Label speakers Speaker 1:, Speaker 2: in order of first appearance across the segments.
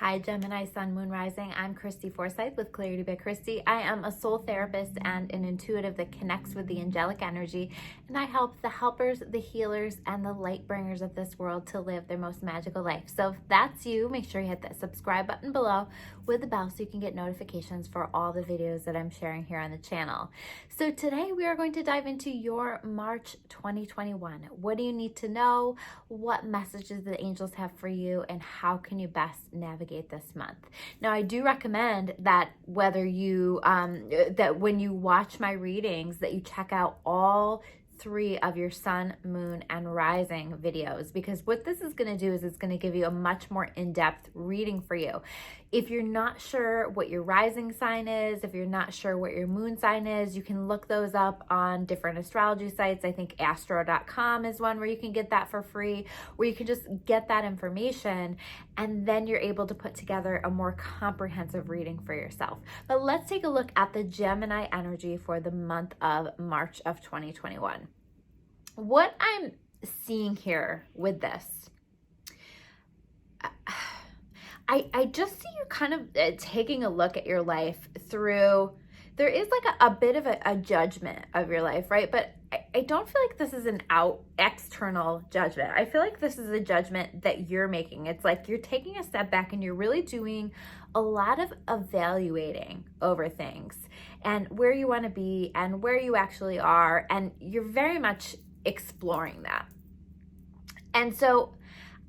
Speaker 1: Hi Gemini, Sun, Moon, Rising. I'm Christy Forsyth with Clarity by Christy. I am a soul therapist and an intuitive that connects with the angelic energy, and I help the helpers, the healers, and the light bringers of this world to live their most magical life. So if that's you, make sure you hit that subscribe button below with the bell so you can get notifications for all the videos that I'm sharing here on the channel. So today we are going to dive into your March 2021. What do you need to know? What messages the angels have for you, and how can you best navigate this month? Now, I do recommend that whether you that when you watch my readings, that you check out all 3 of your sun, moon, and rising videos, because what this is going to do is it's going to give you a much more in-depth reading for you. If you're not sure what your rising sign is, if you're not sure what your moon sign is, you can look those up on different astrology sites. I think astro.com is one where you can get that for free, where you can just get that information, and then you're able to put together a more comprehensive reading for yourself. But let's take a look at the Gemini energy for the month of March of 2021. What I'm seeing here with this, I just see you kind of taking a look at your life through, there is like a bit of a judgment of your life, right? But I don't feel like this is an external judgment. I feel like this is a judgment that you're making. It's like you're taking a step back and you're really doing a lot of evaluating over things and where you want to be and where you actually are. And you're very much exploring that. And so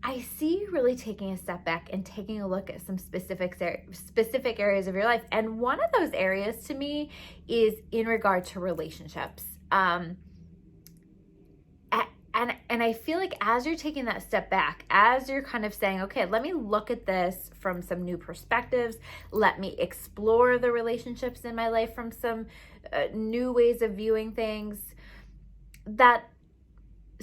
Speaker 1: I see you really taking a step back and taking a look at some specific areas of your life. And one of those areas to me is in regard to relationships. And I feel like as you're taking that step back, as you're kind of saying, okay, let me look at this from some new perspectives. Let me explore the relationships in my life from some new ways of viewing things, that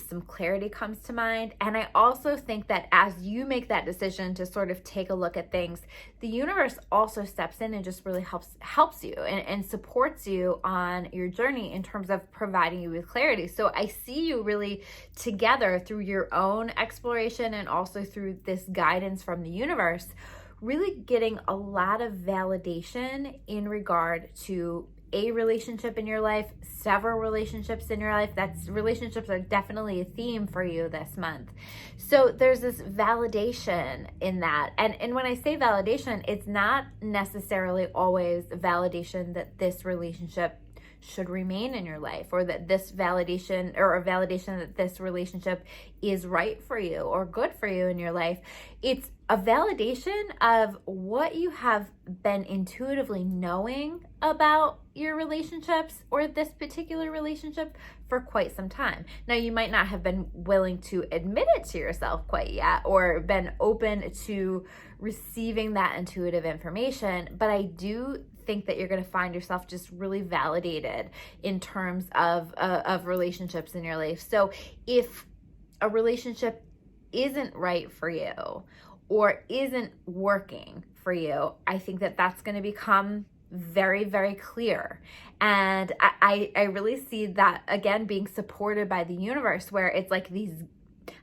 Speaker 1: some clarity comes to mind. And I also think that as you make that decision to sort of take a look at things, the universe also steps in and just really helps you and supports you on your journey in terms of providing you with clarity. So I see you really together through your own exploration and also through this guidance from the universe, really getting a lot of validation in regard to a relationship in your life, several relationships in your life. Relationships are definitely a theme for you this month. So there's this validation in that. And when I say validation, it's not necessarily always validation that this relationship should remain in your life, or that this validation, or a validation that this relationship is right for you or good for you in your life. It's a validation of what you have been intuitively knowing about your relationships or this particular relationship for quite some time. Now, you might not have been willing to admit it to yourself quite yet, or been open to receiving that intuitive information, but I do think that you're going to find yourself just really validated in terms of relationships in your life. So if a relationship isn't right for you or isn't working for you, I think that that's going to become very, very clear. And I really see that, again, being supported by the universe, where it's like these,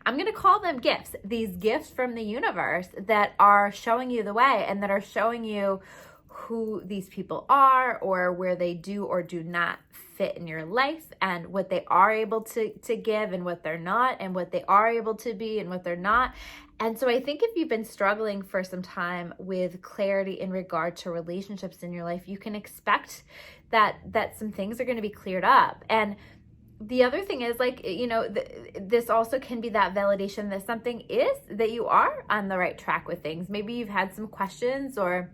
Speaker 1: I'm going to call them gifts, these gifts from the universe that are showing you the way and that are showing you who these people are, or where they do or do not fit in your life, and what they are able to give and what they're not, and what they are able to be and what they're not. And so I think if you've been struggling for some time with clarity in regard to relationships in your life, you can expect that some things are going to be cleared up. And the other thing is, like, you know, this also can be that validation that something is, that you are on the right track with things. Maybe you've had some questions, or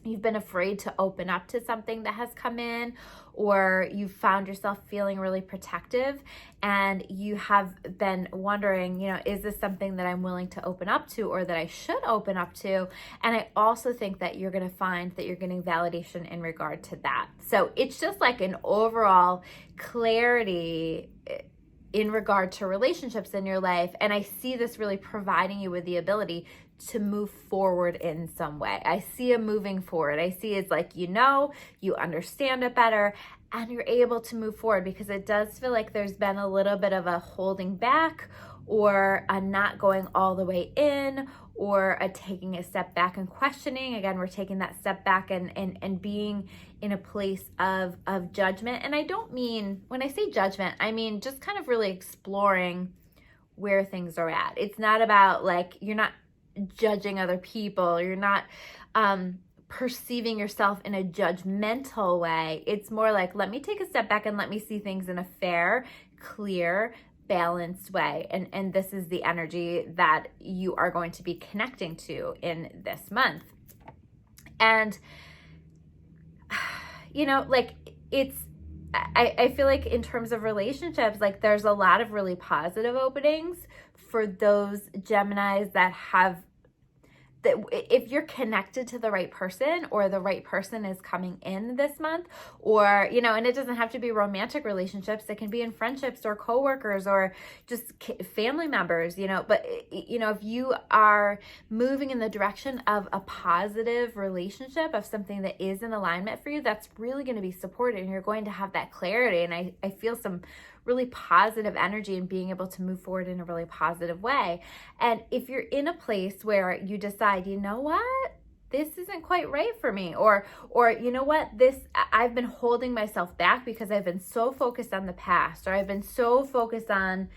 Speaker 1: you've been afraid to open up to something that has come in, or you've found yourself feeling really protective and you have been wondering, you know, is this something that I'm willing to open up to, or that I should open up to? And I also think that you're going to find that you're getting validation in regard to that. So it's just like an overall clarity in regard to relationships in your life. And I see this really providing you with the ability to move forward in some way. I see a moving forward. I see it's like, you know, you understand it better, and you're able to move forward, because it does feel like there's been a little bit of a holding back, or a not going all the way in, or a taking a step back and questioning. Again, we're taking that step back and being in a place of judgment. And I don't mean, when I say judgment, I mean just kind of really exploring where things are at. It's not about like, you're not judging other people, you're not perceiving yourself in a judgmental way. It's more like, let me take a step back and let me see things in a fair, clear, balanced way. And this is the energy that you are going to be connecting to in this month. And, you know, like I feel like in terms of relationships, like there's a lot of really positive openings for those Geminis that have, that if you're connected to the right person, or the right person is coming in this month, or, you know, and it doesn't have to be romantic relationships. It can be in friendships or coworkers or just family members, you know, but, you know, if you are moving in the direction of a positive relationship, of something that is in alignment for you, that's really going to be supported, and you're going to have that clarity. And I feel some really positive energy and being able to move forward in a really positive way. And if you're in a place where you decide, you know what, this isn't quite right for me, or you know what, I've been holding myself back because I've been so focused on the past, or I've been so focused on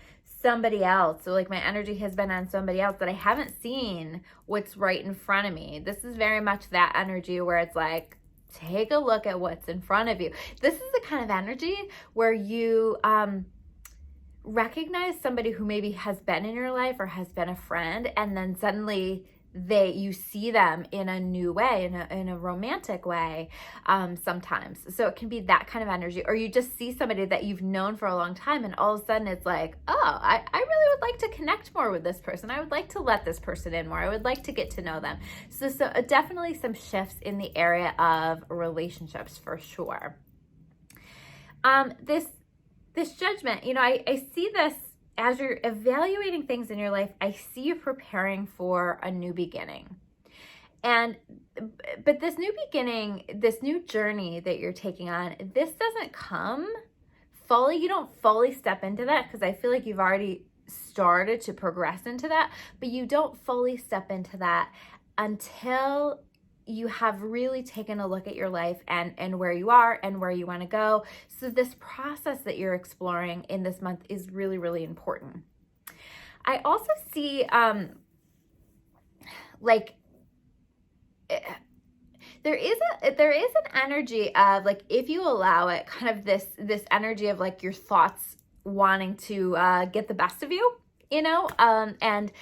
Speaker 1: somebody else. So like my energy has been on somebody else that I haven't seen what's right in front of me. This is very much that energy where it's like, take a look at what's in front of you. This is the kind of energy where you recognize somebody who maybe has been in your life or has been a friend, and then suddenly you see them in a new way, in a romantic way, sometimes. So it can be that kind of energy. Or you just see somebody that you've known for a long time, and all of a sudden it's like, oh, I really would like to connect more with this person. I would like to let this person in more. I would like to get to know them. So definitely some shifts in the area of relationships for sure. This judgment, you know, I see this as you're evaluating things in your life. I see you preparing for a new beginning. But this new beginning, this new journey that you're taking on, this doesn't come fully. You don't fully step into that, because I feel like you've already started to progress into that, but you don't fully step into that until you have really taken a look at your life and where you are and where you want to go. So this process that you're exploring in this month is really, really important. I also see like there is an energy of, like, if you allow it, kind of this energy of like your thoughts wanting to get the best of you, you know, and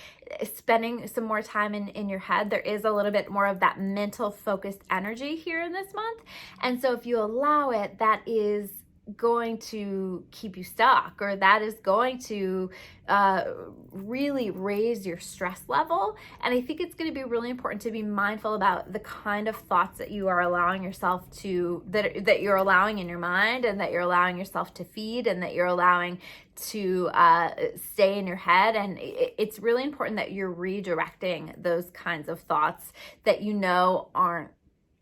Speaker 1: spending some more time in your head. There is a little bit more of that mental focused energy here in this month. And so if you allow it, that is going to keep you stuck, or that is going to really raise your stress level. And I think it's going to be really important to be mindful about the kind of thoughts that you are allowing yourself to, that you're allowing in your mind, and that you're allowing yourself to feed, and that you're allowing to stay in your head. And it's really important that you're redirecting those kinds of thoughts that you know aren't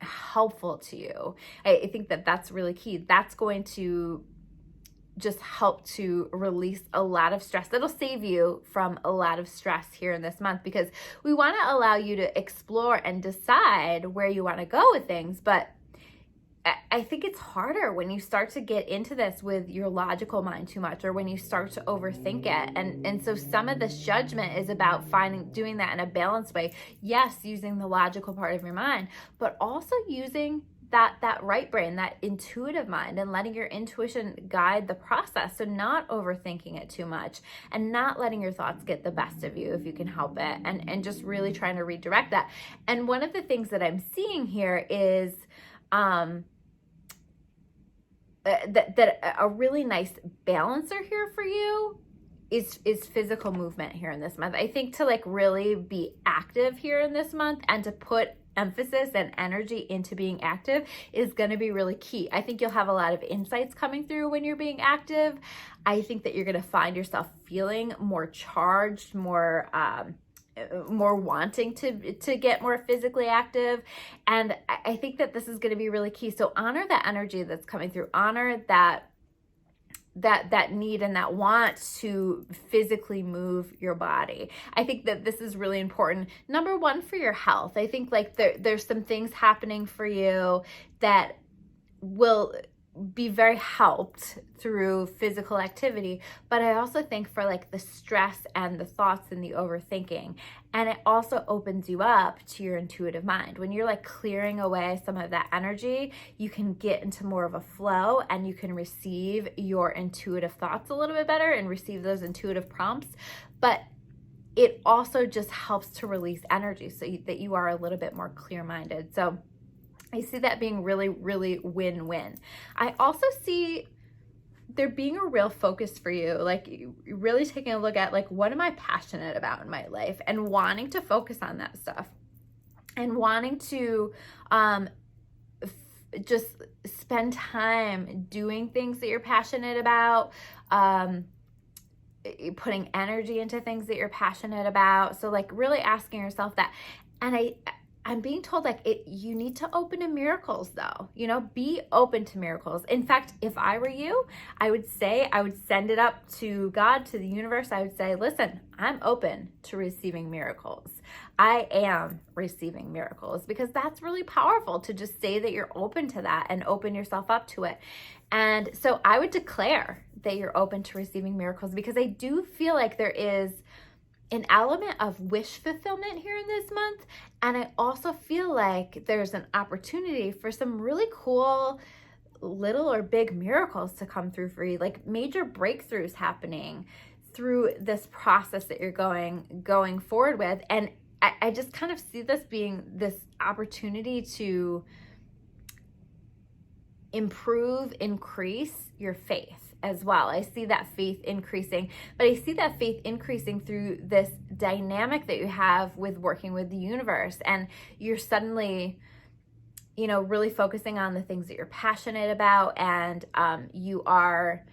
Speaker 1: helpful to you. I think that that's really key. That's going to just help to release a lot of stress. That'll save you from a lot of stress here in this month, because we want to allow you to explore and decide where you want to go with things. But I think it's harder when you start to get into this with your logical mind too much, or when you start to overthink it. And so some of this judgment is about doing that in a balanced way. Yes, using the logical part of your mind, but also using that right brain, that intuitive mind, and letting your intuition guide the process. So not overthinking it too much, and not letting your thoughts get the best of you if you can help it, and just really trying to redirect that. And one of the things that I'm seeing here is that a really nice balancer here for you is physical movement here in this month. I think to like really be active here in this month, and to put emphasis and energy into being active, is going to be really key. I think you'll have a lot of insights coming through when you're being active. I think that you're going to find yourself feeling more charged, more wanting to get more physically active. And I think that this is going to be really key. So honor that energy that's coming through. Honor that that need and that want to physically move your body. I think that this is really important. Number one, for your health. I think like there's some things happening for you that will be very helped through physical activity, but I also think for like the stress and the thoughts and the overthinking, and it also opens you up to your intuitive mind. When you're like clearing away some of that energy, you can get into more of a flow and you can receive your intuitive thoughts a little bit better and receive those intuitive prompts. But it also just helps to release energy so that you are a little bit more clear-minded. So I see that being really, really win-win. I also see there being a real focus for you, like really taking a look at like, what am I passionate about in my life, and wanting to focus on that stuff, and wanting to just spend time doing things that you're passionate about, putting energy into things that you're passionate about. So like really asking yourself that. And I'm being told like you need to open to miracles though, be open to miracles. In fact, if I were you, I would send it up to God, to the universe. I would say, listen, I'm open to receiving miracles. I am receiving miracles, because that's really powerful to just say that you're open to that and open yourself up to it. And so I would declare that you're open to receiving miracles, because I do feel like there is an element of wish fulfillment here in this month. And I also feel like there's an opportunity for some really cool little or big miracles to come through for you, like major breakthroughs happening through this process that you're going forward with. And I just kind of see this being this opportunity to improve, increase your faith as well. I see that faith increasing, but I see that faith increasing through this dynamic that you have with working with the universe. And you're suddenly, really focusing on the things that you're passionate about, and you are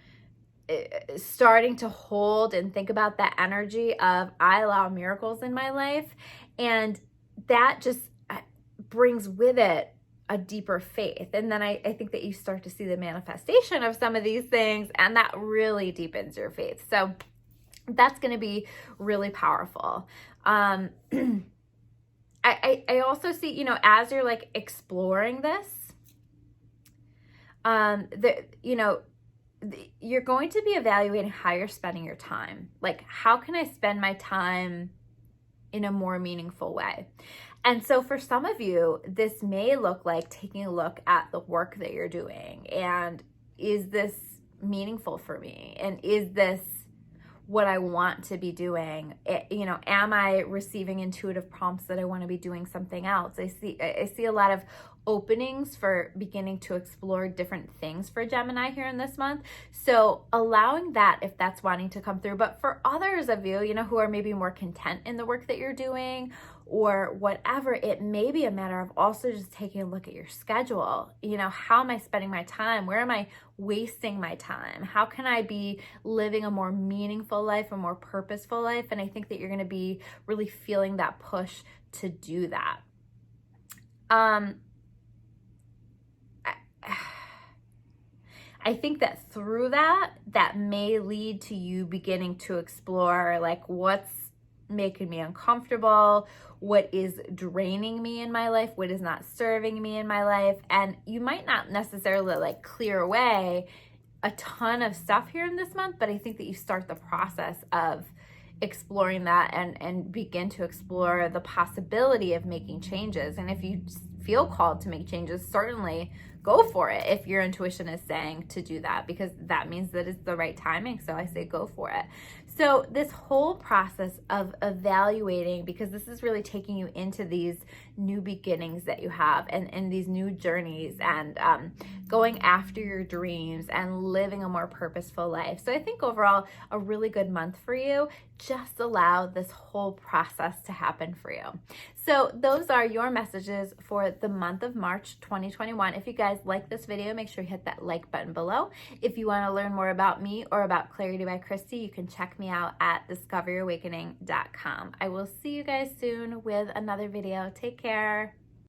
Speaker 1: starting to hold and think about that energy of, I allow miracles in my life. And that just brings with it a deeper faith. And then I think that you start to see the manifestation of some of these things, and that really deepens your faith. So that's going to be really powerful. I also see, as you're like exploring this, you're going to be evaluating how you're spending your time. Like, how can I spend my time in a more meaningful way? And so for some of you, this may look like taking a look at the work that you're doing. And is this meaningful for me? And is this what I want to be doing? Am I receiving intuitive prompts that I want to be doing something else? I see a lot of openings for beginning to explore different things for Gemini here in this month. So allowing that, if that's wanting to come through. But for others of you, who are maybe more content in the work that you're doing or whatever, it may be a matter of also just taking a look at your schedule. How am I spending my time? Where am I wasting my time? How can I be living a more meaningful life, a more purposeful life? And I think that you're going to be really feeling that push to do that. I think that through that may lead to you beginning to explore like what's making me uncomfortable, what is draining me in my life, what is not serving me in my life. And you might not necessarily like clear away a ton of stuff here in this month, but I think that you start the process of exploring that and begin to explore the possibility of making changes. And if you feel called to make changes, certainly go for it if your intuition is saying to do that, because that means that it's the right timing. So I say go for it. So this whole process of evaluating, because this is really taking you into these new beginnings that you have and these new journeys and going after your dreams and living a more purposeful life. So I think overall a really good month for you. Just allow this whole process to happen for you. So those are your messages for the month of March 2021. If you guys like this video, make sure you hit that like button below. If you want to learn more about me or about Clarity by Christy, you can check me out at discoveryourawakening.com. I will see you guys soon with another video. Take care.